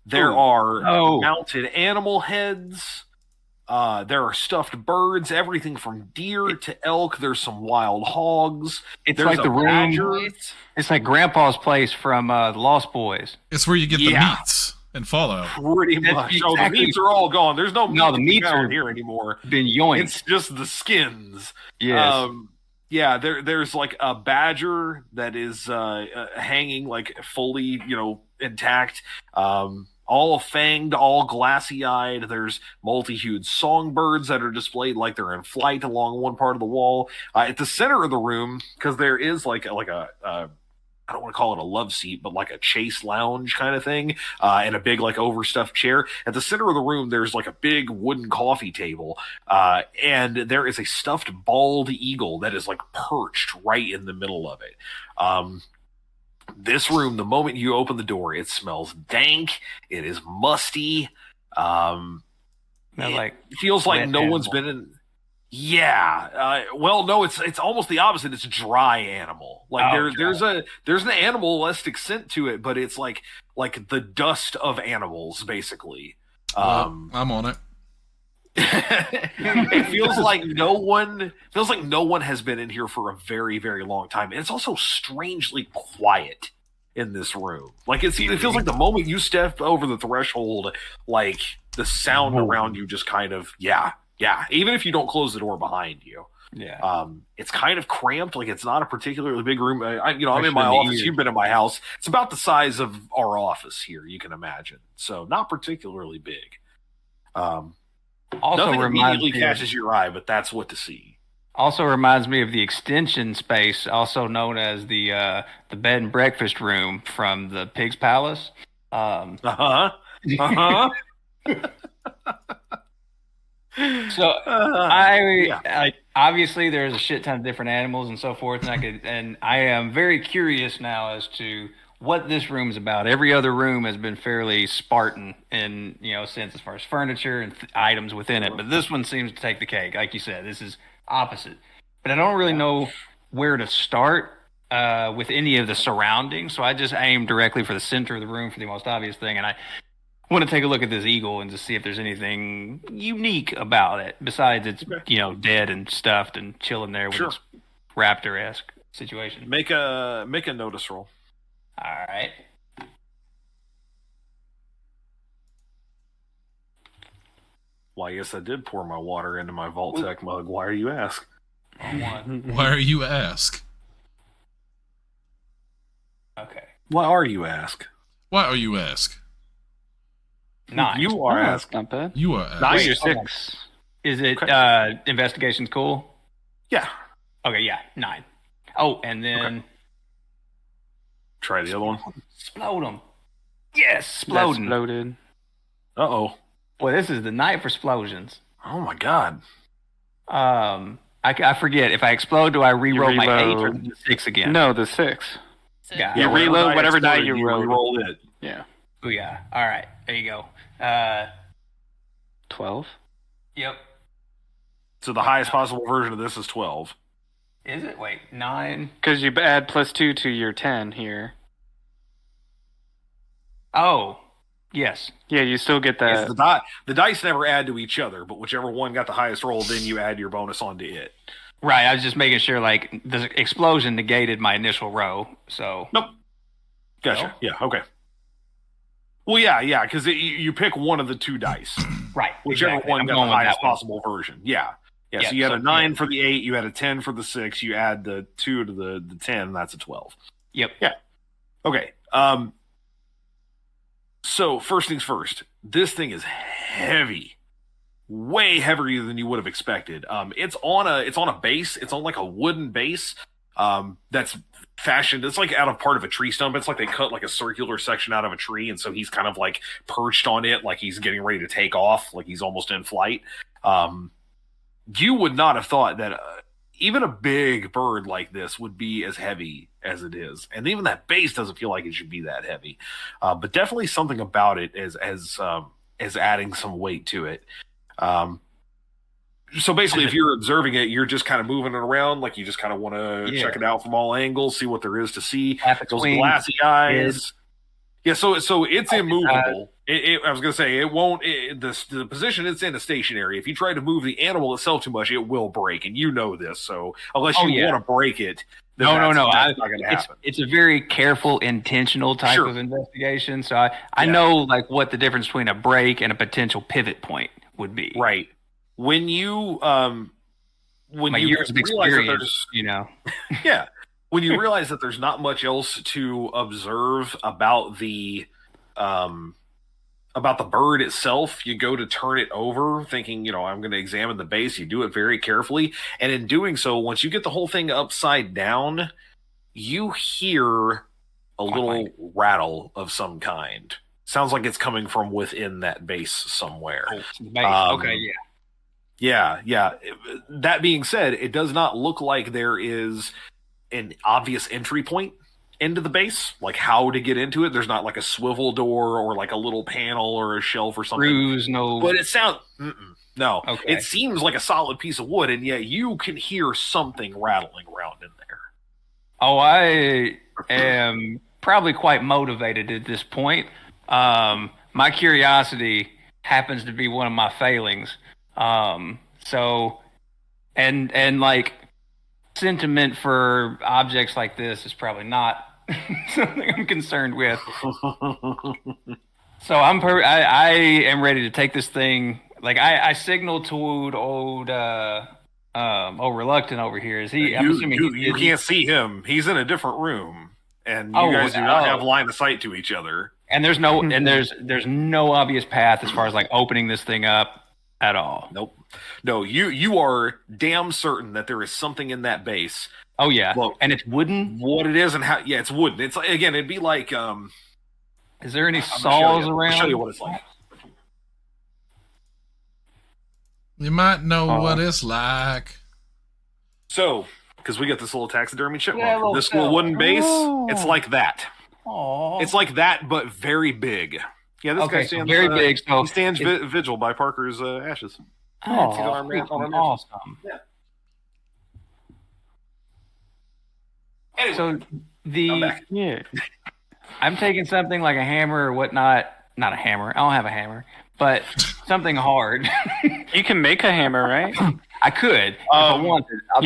There are mounted animal heads. There are stuffed birds, everything from deer to elk. There's some wild hogs. It's like the room. It's like Grandpa's place from the Lost Boys. It's where you get the meats in Fallout. Pretty much. Exactly. Oh, the meats are all gone. There's no the meats are here anymore. Been yoinked. It's just the skins. Yes. There's like a badger that is hanging like fully, intact. All fanged, all glassy-eyed. There's multi-hued songbirds that are displayed like they're in flight along one part of the wall. At the center of the room, because there is like a I don't want to call it a love seat, but like a chase lounge kind of thing, and a big like overstuffed chair. At the center of the room, there's like a big wooden coffee table, and there is a stuffed bald eagle that is like perched right in the middle of it. This room, the moment you open the door, it smells dank. It is musty. It feels like no one's been in. Yeah. No, it's almost the opposite. It's dry animal. Like there's an animalistic scent to it, but it's like the dust of animals, basically. I'm on it. It feels like no one has been in here for a very, very long time. And it's also strangely quiet in this room. Like it feels like the moment you step over the threshold, like the sound around you just kind of even if you don't close the door behind you. Yeah. It's kind of cramped. Like it's not a particularly big room. I'm in my office. You've been in my house. It's about the size of our office here, you can imagine. So not particularly big. Also nothing immediately catches your eye, but that's what to see. Also reminds me of the extension space, also known as the bed and breakfast room from the Pig's Palace. So obviously there's a shit ton of different animals and so forth, and I am very curious now as to what this room is about. Every other room has been fairly Spartan in sense as far as furniture and items within it, but this one seems to take the cake. Like you said, this is opposite. But I don't really know where to start with any of the surroundings, so I just aim directly for the center of the room for the most obvious thing, and I want to take a look at this eagle and just see if there's anything unique about it besides it's dead and stuffed and chilling there with its raptor-esque situation. Make a notice roll. All right. Well, yes, I did pour my water into my Vault-Tec mug. Why are you ask? Why are you ask? Okay. Why are you ask? Why are you ask? Nine. You are ask. Not bad. You are ask. Nine or 6. Is it investigation's cool? Yeah. Okay, yeah, 9. Oh, and then try the other one. Explode them. Yes, exploding. Exploded. Uh-oh. Boy, this is the night for explosions. Oh my god. I forget. If I explode, do I re-roll my 8 or the 6 again? No, the 6. Yeah. You reload whatever die you roll. Re-roll it. Yeah. Oh yeah. All right. There you go. 12. Yep. So the highest possible version of this is 12. Is it? Wait, 9. Because you add +2 to your 10 here. Oh, yes. Yeah, you still get that. Yes, the dice never add to each other, but whichever one got the highest roll, then you add your bonus onto it. Right. I was just making sure, like, the explosion negated my initial row, so. Nope. Gotcha. No? Yeah, okay. Well, yeah, because you pick one of the 2 dice. Right. Whichever one got the highest possible version. Yeah. Yeah, so you had a 9 for the 8, you had a 10 for the 6, you add the 2 to the 10, that's a 12. Yep. Yeah. Okay. So first things first, this thing is heavy. Way heavier than you would have expected. It's on a base, it's on like a wooden base. That's fashioned, it's like out of part of a tree stump. It's like they cut like a circular section out of a tree, and so he's kind of like perched on it, like he's getting ready to take off, like he's almost in flight. You would not have thought that even a big bird like this would be as heavy as it is, and even that base doesn't feel like it should be that heavy. But definitely something about it is adding some weight to it. So basically, if you're observing it, you're just kind of moving it around, like you just kind of want to check it out from all angles, see what there is to see. Those glassy eyes. Yeah, so it's immovable. I was going to say, it won't. The position it's in is stationary. If you try to move the animal itself too much, it will break, and you know this. So unless you want to break it, then that's not going to happen. It's a very careful, intentional type of investigation. So I know like what the difference between a break and a potential pivot point would be. Right. When you when my you years of experience, you know. Yeah. When you realize that there's not much else to observe about the bird itself, you go to turn it over thinking, I'm going to examine the base. You do it very carefully. And in doing so, once you get the whole thing upside down, you hear a little rattle of some kind. Sounds like it's coming from within that base somewhere. Okay, yeah. Yeah. That being said, it does not look like there is an obvious entry point into the base, like how to get into it. There's not like a swivel door or like a little panel or a shelf or something. But it sounds no. Okay. It seems like a solid piece of wood, and yet you can hear something rattling around in there. Oh, I am probably quite motivated at this point. My curiosity happens to be one of my failings. So like sentiment for objects like this is probably not something I'm concerned with. So I am ready to take this thing. Like I signaled to old Reluctant over here. Is he? I'm assuming you can't see him. He's in a different room, and you guys do not have line of sight to each other. And there's no obvious path as far as like opening this thing up at all. Nope. No, you are damn certain that there is something in that base. Oh yeah, and it's wooden. What it is and how? Yeah, it's wooden. It's again, it'd be like. Is there any saws around? I'll show you what it's like. You might know what it's like. So, because we got this little taxidermy chipmunk, this little wooden base, it's like that. Aww. It's like that, but very big. Yeah, this guy stands very big. So he stands vigil by Parker's ashes. Awesome. Yeah. Anyway, I'm taking something like a hammer or whatnot. Not a hammer. I don't have a hammer, but something hard. You can make a hammer, right? I could if I wanted. I'm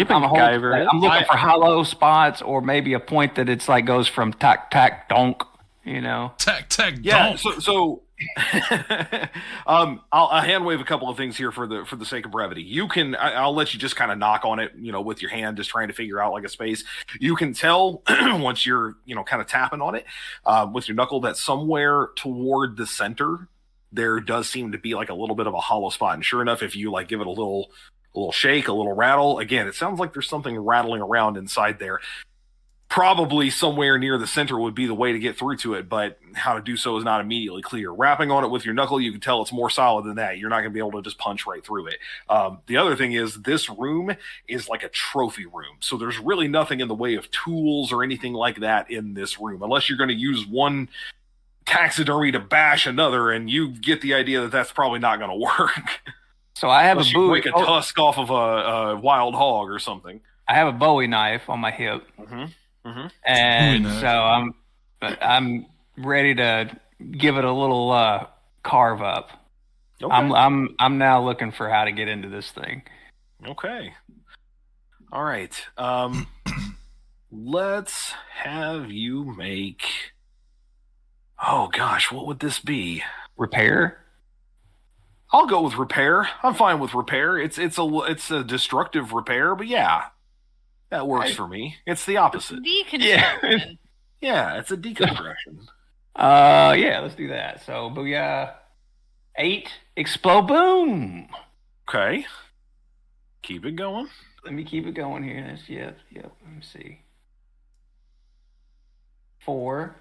looking for hollow spots or maybe a point that it's like goes from tack tack donk. Tack tack donk. Yeah. So I'll hand wave a couple of things here for the sake of brevity. You can I'll let you just kind of knock on it, with your hand, just trying to figure out like a space. You can tell once you're kind of tapping on it with your knuckle that somewhere toward the center there does seem to be like a little bit of a hollow spot. And sure enough, if you like give it a little shake, a little rattle, again, it sounds like there's something rattling around inside there. Probably somewhere near the center would be the way to get through to it, but how to do so is not immediately clear. Rapping on it with your knuckle, you can tell it's more solid than that. You're not going to be able to just punch right through it. The other thing is this room is like a trophy room, so there's really nothing in the way of tools or anything like that in this room, unless you're going to use one taxidermy to bash another, and you get the idea that that's probably not going to work. So I have unless you break a tusk off of a wild hog or something. I have a Bowie knife on my hip. Mm-hmm. Mm-hmm. And so I'm ready to give it a little carve up. Okay. I'm now looking for how to get into this thing. Okay. All right. Let's have you make. Oh gosh, what would this be? Repair. I'll go with repair. I'm fine with repair. It's a destructive repair, but yeah. That works for me. It's the opposite. Deconstruction. Yeah, it's a decompression. Yeah, let's do that. So, booyah. 8, explode, boom. Okay. Keep it going. Let me keep it going here. Yep. Let me see. 4.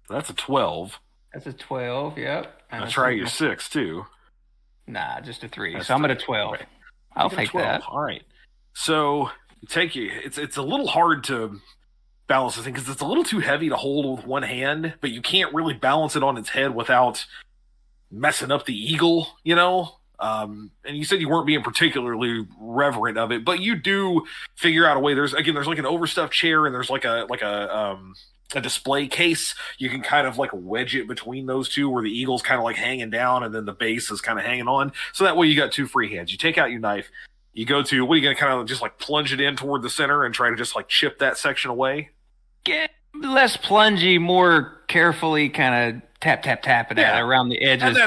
That's a 12. That's a 12, yep. I'll try your 6, too. Nah, just a 3. So I'm at a 12. Right. I'll take 12. That. All right. So It's a little hard to balance this thing because it's a little too heavy to hold with one hand, but you can't really balance it on its head without messing up the eagle, you know? And you said you weren't being particularly reverent of it, but you do figure out a way. There's like an overstuffed chair, and there's like a display case. You can kind of like wedge it between those two, where the eagle's kind of like hanging down, and then the base is kind of hanging on. So that way you got two free hands. You take out your knife. You go to, what are you going to kind of just like plunge it in toward the center and try to just like chip that section away? Get less plungy, more carefully kind of tapping at it around the edges.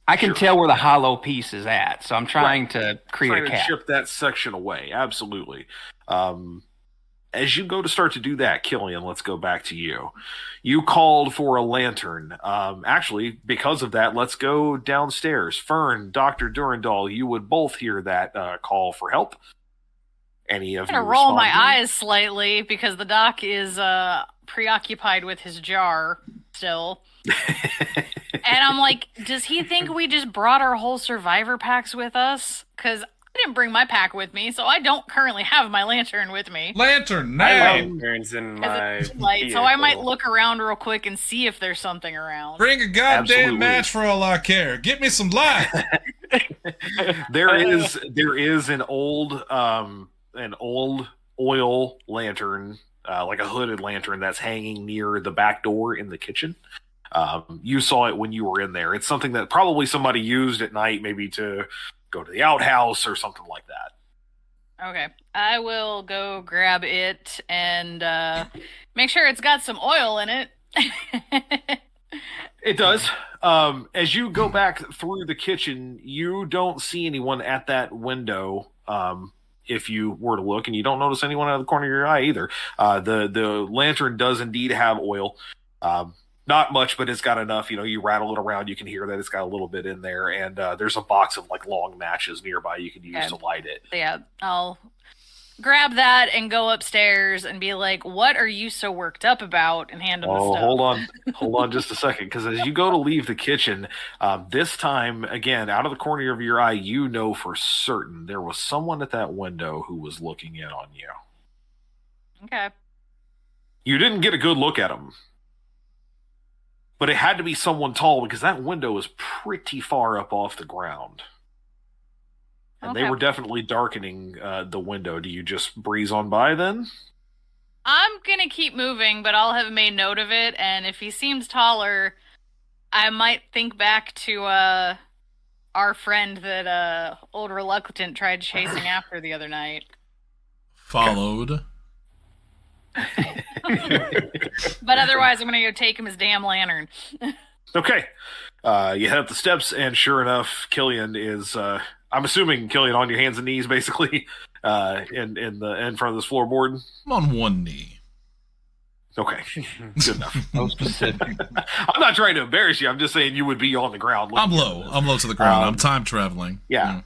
I can tell where the hollow piece is at, so I'm trying to create a cap. Chip that section away, absolutely. As you go to start to do that, Killian, let's go back to you. You called for a lantern. Actually, because of that, let's go downstairs. Fern, Dr. Durandal, you would both hear that call for help. Any of you? I'm gonna roll my eyes slightly because the doc is preoccupied with his jar still. And I'm like, does he think we just brought our whole survivor packs with us? Because I didn't bring my pack with me, so I don't currently have my lantern with me. Lantern now. Lantern's in my light, so I might look around real quick and see if there's something around. Bring a goddamn Absolutely. match for all I care. Get me some light. There is an old oil lantern, like a hooded lantern that's hanging near the back door in the kitchen. You saw it when you were in there. It's something that probably somebody used at night, maybe to go to the outhouse or something like that. Okay. I will go grab it and make sure it's got some oil in it. It does. As you go back through the kitchen, you don't see anyone at that window. If you were to look, and you don't notice anyone out of the corner of your eye either. The lantern does indeed have oil. Not much, but it's got enough. You know, you rattle it around, you can hear that it's got a little bit in there, and there's a box of like long matches nearby you can use to light it. Yeah, I'll grab that and go upstairs and be like, "What are you so worked up about?" and hand him the stuff. Hold on just a second, because as you go to leave the kitchen, this time again, out of the corner of your eye, you know for certain there was someone at that window who was looking in on you. Okay. You didn't get a good look at him. But it had to be someone tall because that window is pretty far up off the ground. And they were definitely darkening the window. Do you just breeze on by then? I'm going to keep moving, but I'll have made note of it. And if he seems taller, I might think back to our friend that Old Reluctant tried chasing after the other night. Followed. But otherwise, I'm going to go take him his damn lantern. Okay. You head up the steps, and sure enough, Killian is... I'm assuming Killian on your hands and knees, basically, in front of this floorboard. I'm on one knee. Okay, good enough. So specific. I'm not trying to embarrass you. I'm just saying you would be on the ground. I'm low to the ground. I'm time traveling. Yeah.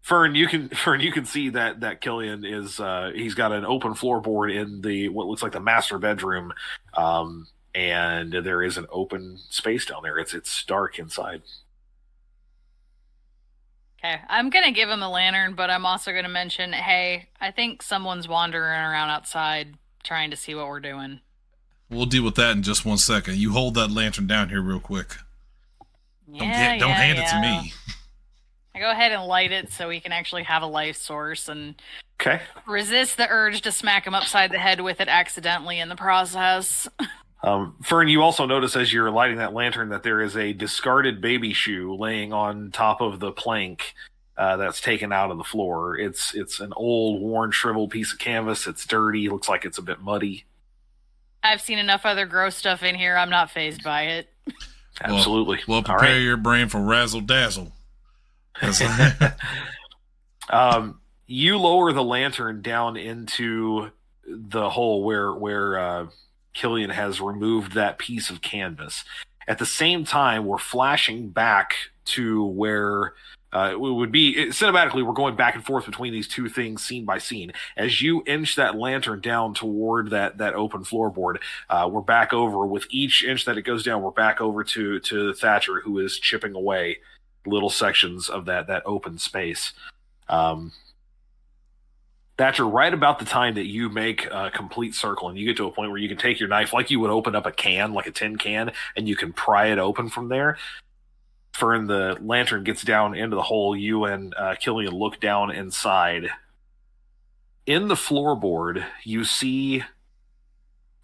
Fern, you can see that Killian is he's got an open floorboard in what looks like the master bedroom, and there is an open space down there. It's dark inside. Okay, I'm going to give him the lantern, but I'm also going to mention, hey, I think someone's wandering around outside trying to see what we're doing. We'll deal with that in just 1 second. You hold that lantern down here real quick. Don't hand it to me. I go ahead and light it so we can actually have a life source and resist the urge to smack him upside the head with it accidentally in the process. Fern, you also notice as you're lighting that lantern that there is a discarded baby shoe laying on top of the plank that's taken out of the floor. It's an old, worn, shriveled piece of canvas. It's dirty. Looks like it's a bit muddy. I've seen enough other gross stuff in here. I'm not fazed by it. Absolutely. Well, prepare your brain for razzle dazzle. You lower the lantern down into the hole where Killian has removed that piece of canvas. At the same time, we're flashing back to where it would be cinematically. We're going back and forth between these two things, scene by scene. As you inch that lantern down toward that open floorboard, we're back over with each inch that it goes down. We're back over to Thatcher, who is chipping away little sections of that open space. Thatcher, right about the time that you make a complete circle and you get to a point where you can take your knife like you would open up a can, like a tin can, and you can pry it open from there. Fern, the lantern gets down into the hole. You and Killian look down inside. In the floorboard, you see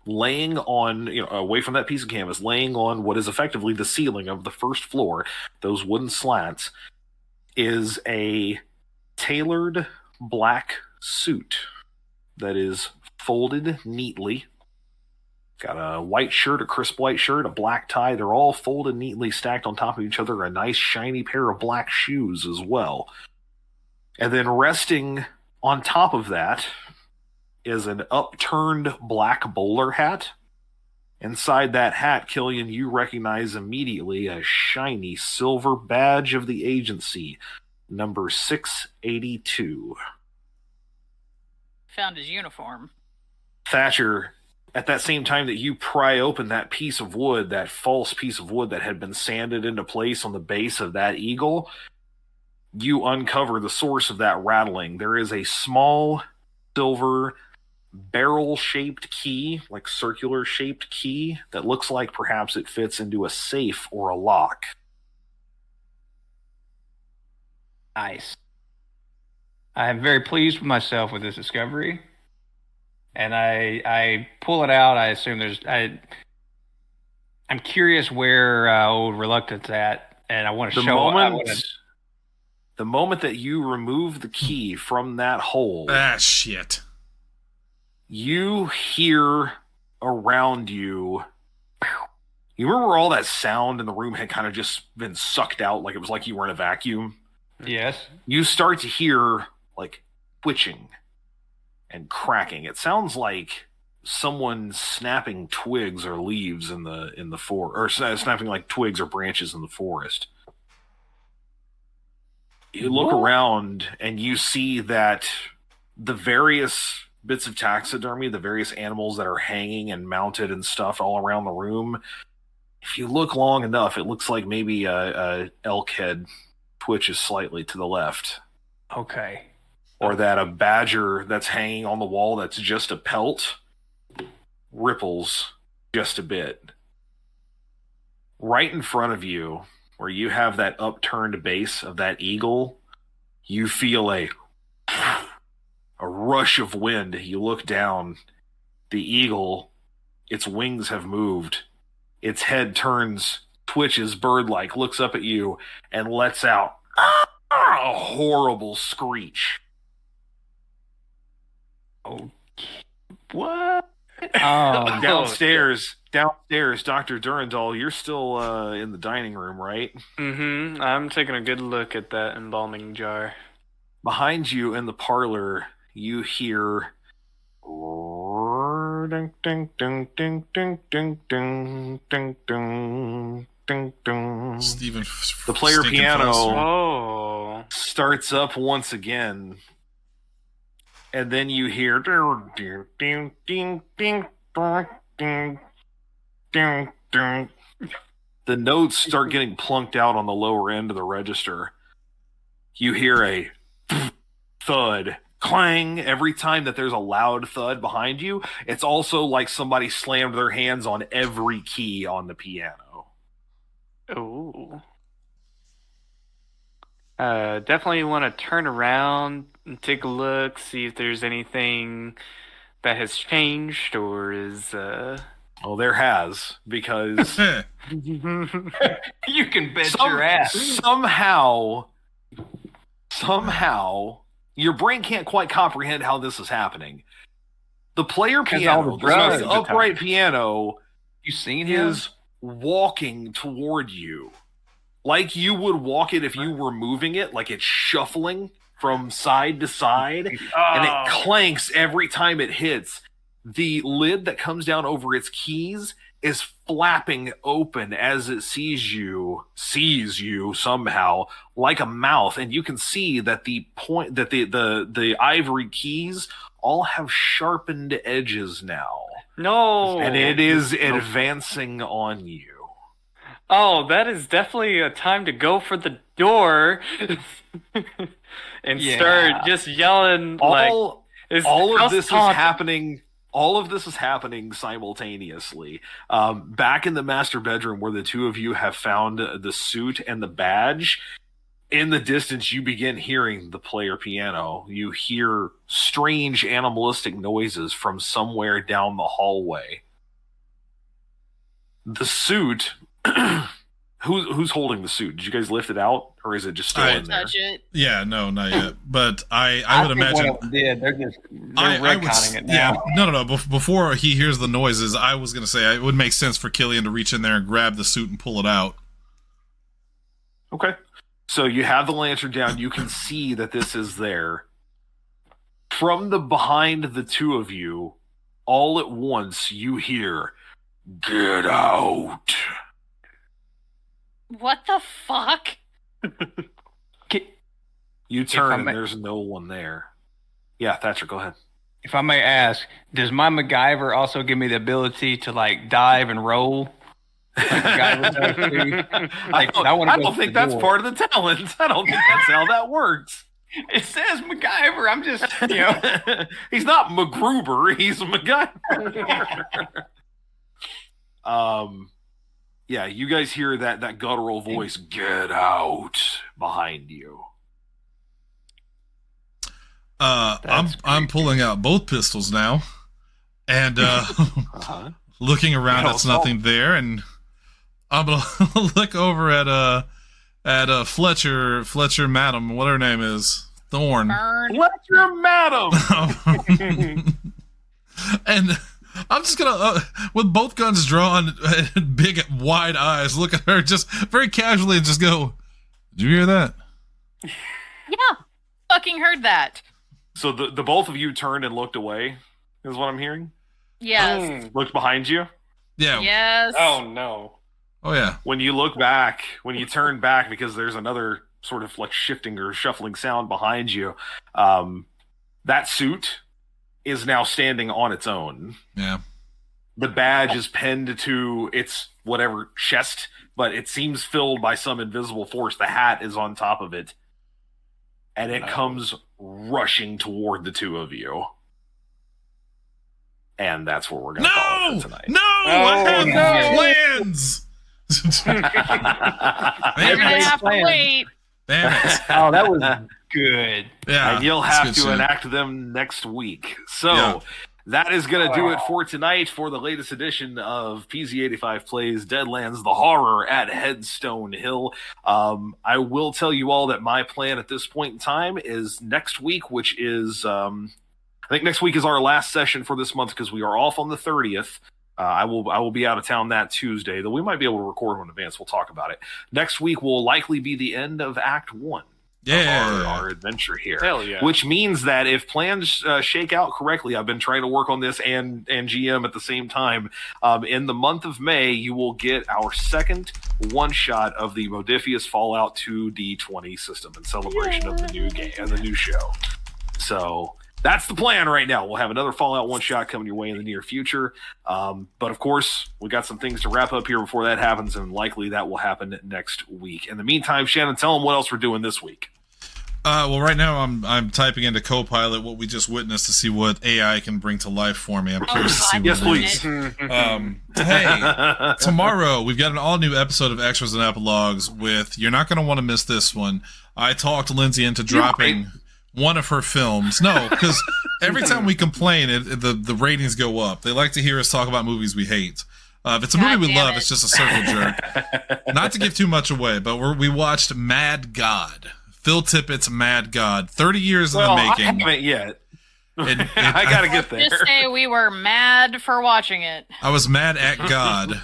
laying on, away from that piece of canvas, laying on what is effectively the ceiling of the first floor, those wooden slats, is a tailored black suit that is folded neatly. Got a white shirt, a crisp white shirt, a black tie. They're all folded neatly, stacked on top of each other. A nice shiny pair of black shoes as well. And then resting on top of that is an upturned black bowler hat. Inside that hat, Killian, you recognize immediately a shiny silver badge of the agency, number 682. Found his uniform. Thatcher, at that same time that you pry open that piece of wood, that false piece of wood that had been sanded into place on the base of that eagle, you uncover the source of that rattling. There is a small silver barrel-shaped key, like circular-shaped key, that looks like perhaps it fits into a safe or a lock. Nice. I am very pleased with myself with this discovery, and I pull it out. I assume I'm curious where old Reluctant's at, and I want to show the moment that you remove the key from that hole. Shit. You hear around you. You remember all that sound in the room had kind of just been sucked out, like it was like you were in a vacuum? Yes. You start to hear like twitching and cracking. It sounds like someone snapping twigs or leaves in the forest, or snapping like twigs or branches in the forest. You look around and you see that the various bits of taxidermy, the various animals that are hanging and mounted and stuff all around the room, if you look long enough, it looks like maybe a elk head twitches slightly to the left. Okay. Or that a badger that's hanging on the wall that's just a pelt ripples just a bit. Right in front of you, where you have that upturned base of that eagle, you feel a rush of wind. You look down. The eagle, its wings have moved. Its head turns, twitches bird-like, looks up at you, and lets out a horrible screech. Oh, what? Downstairs, Dr. Durandal, you're still in the dining room, right? Mm-hmm. I'm taking a good look at that embalming jar. Behind you in the parlor, you hear ding ding ding ding ding ding ding ding ding ding ding. Steven, the player piano starts starts up once again. And then you hear ding ding ding ding ding ding ding. The notes start getting plunked out on the lower end of the register. You hear a thud, clang every time that there's a loud thud behind you. It's also like somebody slammed their hands on every key on the piano. Ooh. Definitely want to turn around and take a look, see if there's anything that has changed or is. Well, there has, because You can bet your ass. Somehow, your brain can't quite comprehend how this is happening. The player all piano, the drugs the upright piano, You seen him? is walking toward you. Like you would walk it if you were moving it, like it's shuffling from side to side, and it clanks every time it hits. The lid that comes down over its keys is flapping open as it sees you somehow like a mouth, and you can see that the ivory keys all have sharpened edges now. No. And it is advancing on you. Oh, that is definitely a time to go for the door and start just yelling like All of this is House happening. All of this is happening simultaneously. Back in the master bedroom where the two of you have found the suit and the badge, in the distance you begin hearing the player piano. You hear strange animalistic noises from somewhere down the hallway. The suit... Who's holding the suit? Did you guys lift it out, or is it just still in there? Touch it. Yeah, no, not yet. But I would think imagine. one of them did. They're retconning it yeah, now. no. Before he hears the noises, I was going to say it would make sense for Killian to reach in there and grab the suit and pull it out. Okay. So you have the lantern down. You can see that this is there. From the behind the two of you, all at once you hear, "Get out." What the fuck? You turn and may- there's no one there. Yeah, Thatcher, go ahead. If I may ask, does my MacGyver also give me the ability to like dive and roll? Like MacGyver does too? I wanna go don't to think the that's door. part of the talent. I don't think that's how that works. It says MacGyver. I'm just, you know. He's not MacGruber. He's MacGyver. Yeah, you guys hear that guttural voice, "Get out," behind you. I'm pulling out both pistols now, and Uh-huh. looking around. No, That's nothing there, and I'm gonna look over at Fletcher, Madam, what her name is, Thorn. Burn. Fletcher, madam! And I'm just gonna, with both guns drawn, and big wide eyes, look at her just very casually and just go, "Did you hear that?" Yeah. Fucking heard that. So the both of you turned and looked away, is what I'm hearing? Yes. Looked behind you? Yeah. Yes. Oh no. Oh yeah. When you look back, when you turn back, because there's another sort of like shifting or shuffling sound behind you, that suit is now standing on its own. Yeah. The badge is pinned to its whatever chest, but it seems filled by some invisible force. The hat is on top of it. And it comes rushing toward the two of you. And that's where we're going to call it No! for tonight. No! I had no. plans! You're Damn gonna it. have to wait. Damn it. Oh, that was good. Yeah. And you'll that's have good to shit. enact them next week. So Yeah. that is going to do it for tonight for the latest edition of PZ85 Plays Deadlands, the horror at Headstone Hill. I will tell you all that my plan at this point in time is next week, which is, I think next week is our last session for this month because we are off on the 30th. I will be out of town that Tuesday, though we might be able to record one in advance. We'll talk about it. Next week will likely be the end of Act 1. Yeah. Of our adventure here. Hell yeah. Which means that if plans shake out correctly, I've been trying to work on this and GM at the same time. In the month of May, you will get our second one-shot of the Modifius Fallout 2 D20 system in celebration of the new game and the new show. So that's the plan right now. We'll have another Fallout one-shot coming your way in the near future. But of course, we got some things to wrap up here before that happens, and likely that will happen next week. In the meantime, Shannon, tell them what else we're doing this week. Well, right now I'm typing into Copilot what we just witnessed to see what AI can bring to life for me. I'm curious to see what Yes, it please. is. Hey, tomorrow we've got an all-new episode of Extras and Epilogues with, you're not going to want to miss this one. I talked Lindsay into dropping one of her films. No, because every time we complain, the ratings go up. They like to hear us talk about movies we hate. If it's a movie we love, it's just a circle jerk. Not to give too much away, but we watched Mad God. Phil Tippett's Mad God. 30 years in the making. I haven't yet. I I gotta get there. Just say we were mad for watching it. I was mad at God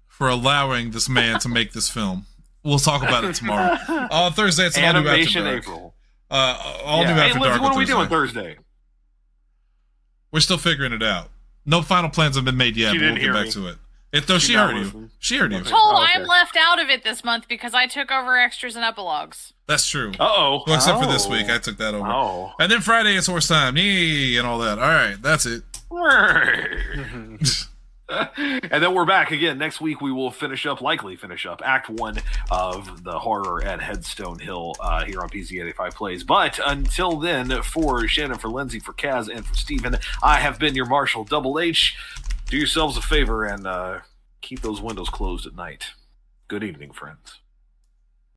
for allowing this man to make this film. We'll talk about it tomorrow. On Thursday, it's an all new After Animation Dark. April. All new Hey, After Liz, Dark. what on are we doing Thursday. Thursday? We're still figuring it out. No final plans have been made yet, She but we'll didn't get hear back me. to it. No, she She not heard you. listening. She heard you. Okay. Told Oh, okay. I'm left out of it this month because I took over extras and epilogues. That's true. Uh-oh. Well, except for this week, I took that over. Oh. And then Friday, it's horse time. Yee, and all that. All right, that's it. And then we're back again. Next week we will likely finish up Act 1 of the horror at Headstone Hill here on PZ85 Plays. But until then, for Shannon, for Lindsay, for Kaz, and for Steven, I have been your Marshall Double H. Do yourselves a favor and keep those windows closed at night. Good evening, friends.